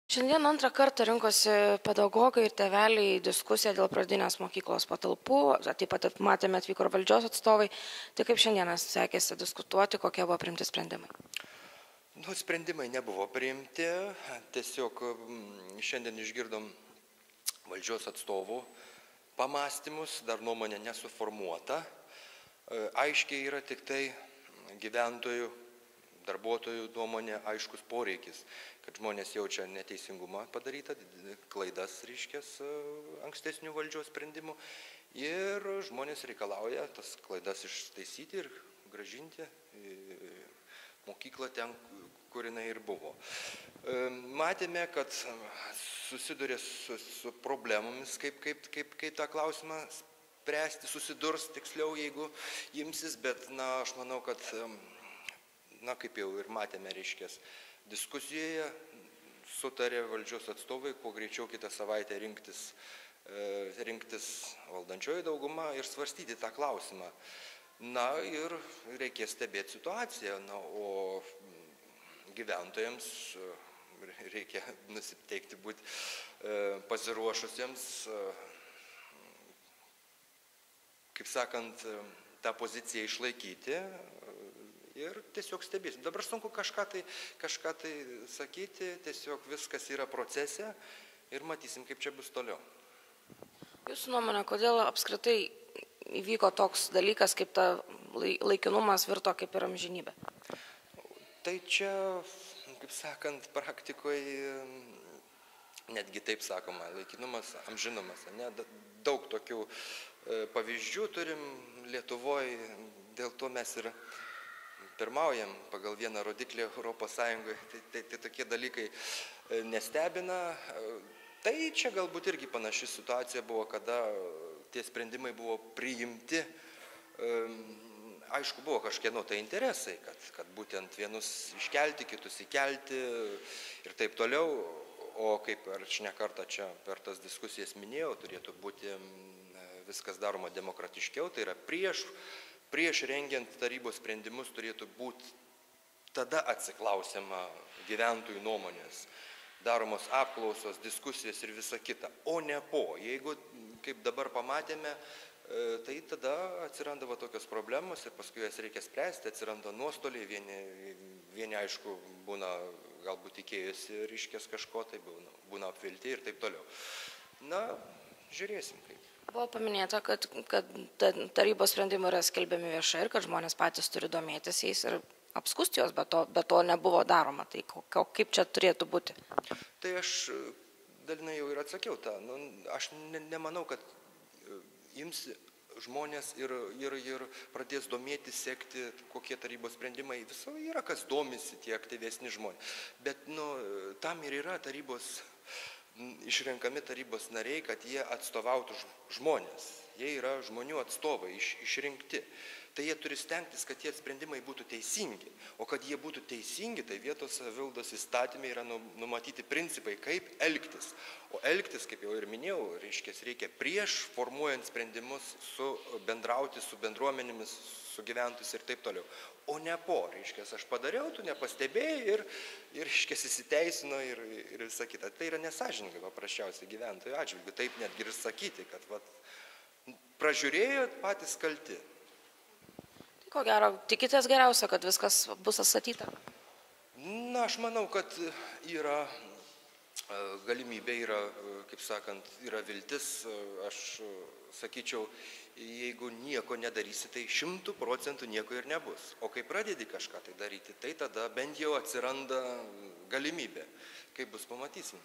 Šiandien antrą kartą rinkosi pedagogai ir tėveliai į diskusiją dėl pradinės mokyklos patalpų, taip pat matėme atvyko ir valdžios atstovai. Tai kaip šiandieną sekėsi diskutuoti, kokie buvo priimti sprendimai? Sprendimai nebuvo priimti, tiesiog šiandien išgirdom valdžios atstovų pamąstymus, dar nuomonė nesuformuota. Aiškiai yra tik tai gyventojų, darbuotojų nuomonė, aiškus poreikis, kad žmonės jaučia neteisingumą padarytą, klaidas ryškės ankstesnių valdžios sprendimų ir žmonės reikalauja tas klaidas ištaisyti ir grąžinti mokyklą ten, kur jinai ir buvo. Matėme, kad susidurė su problemomis, kaip tą klausimą spręsti, susidurs tiksliau, jeigu imsis, bet aš manau, kad kaip jau ir matėme, reiškės, diskusijoje sutarė valdžios atstovai, kuo greičiau kitą savaitę rinktis valdančioji dauguma ir svarstyti tą klausimą. Ir reikės stebėti situaciją, o gyventojams reikia nusiteikti būti pasiruošusiems, kaip sakant, tą poziciją išlaikyti. Ir tiesiog stebėsim. Dabar sunku kažką tai sakyti, tiesiog viskas yra procese ir matysim, kaip čia bus toliau. Jūsų nuomonė, kodėl apskritai įvyko toks dalykas, kaip ta laikinumas virto kaip ir amžinybė? Tai čia, kaip sakant, praktikoje netgi taip sakoma, laikinumas, amžinumas. Daug tokių pavyzdžių turim Lietuvoje, dėl to mes ir pirmaujam pagal vieną rodiklį Europos Sąjungoje, tai tokie dalykai nestebina. Tai čia galbūt irgi panaši situacija buvo, kada tie sprendimai buvo priimti. Aišku, buvo kažkieno tai interesai, kad būtent vienus iškelti, kitus įkelti ir taip toliau. O kaip aš ne kartą čia per tas diskusijas minėjau, turėtų būti viskas daroma demokratiškiau, tai yra prieš rengiant tarybos sprendimus turėtų būti tada atsiklausiama gyventojų nuomonės, daromos apklausos, diskusijos ir visa kita, o ne po. Jeigu, kaip dabar pamatėme, tai tada atsiranda tokios problemos ir paskui jas reikia spręsti, atsiranda nuostoliai, vieni aišku būna galbūt tikėjusi ryškės kažko, tai būna apvilti ir taip toliau. Žiūrėsim kaip. Buvo paminėta, kad tarybos sprendimai yra skelbiami viešai ir kad žmonės patys turi domėtis jais ir apskusti juos, bet to nebuvo daroma. Tai kaip čia turėtų būti? Tai aš dalinai jau ir atsakiau tą. Aš nemanau, kad ims žmonės ir pradės domėtis, sekti, kokie tarybos sprendimai. Visą yra, kas domisi, tie aktyvesni žmonės. Bet tam ir yra išrenkami tarybos nariai, kad jie atstovautų žmonės. Jie yra žmonių atstovai, išrinkti. Tai jie turi stengtis, kad tie sprendimai būtų teisingi. O kad jie būtų teisingi, tai vietos savivaldos įstatymai yra numatyti principai, kaip elgtis. O elgtis, kaip jau ir minėjau, reikia prieš formuojant sprendimus bendrauti su bendruomenėmis, su gyventojais ir taip toliau. O ne po, aš padariau, tu nepastebėjai ir įsiteisino ir visa kita. Tai yra nesąžininga paprasčiausiai gyventojų atžvilgių. Taip netgi ir sakyti, kad pražiūrėjo patys kalti. Tai ko gero, tikitės geriausia, kad viskas bus atstatyta? Aš manau, kad yra galimybė, kaip sakant, yra viltis. Aš sakyčiau, jeigu nieko nedarysi, tai 100% nieko ir nebus. O kai pradedi kažką tai daryti, tai tada bent jau atsiranda galimybė. Kaip bus, pamatysim.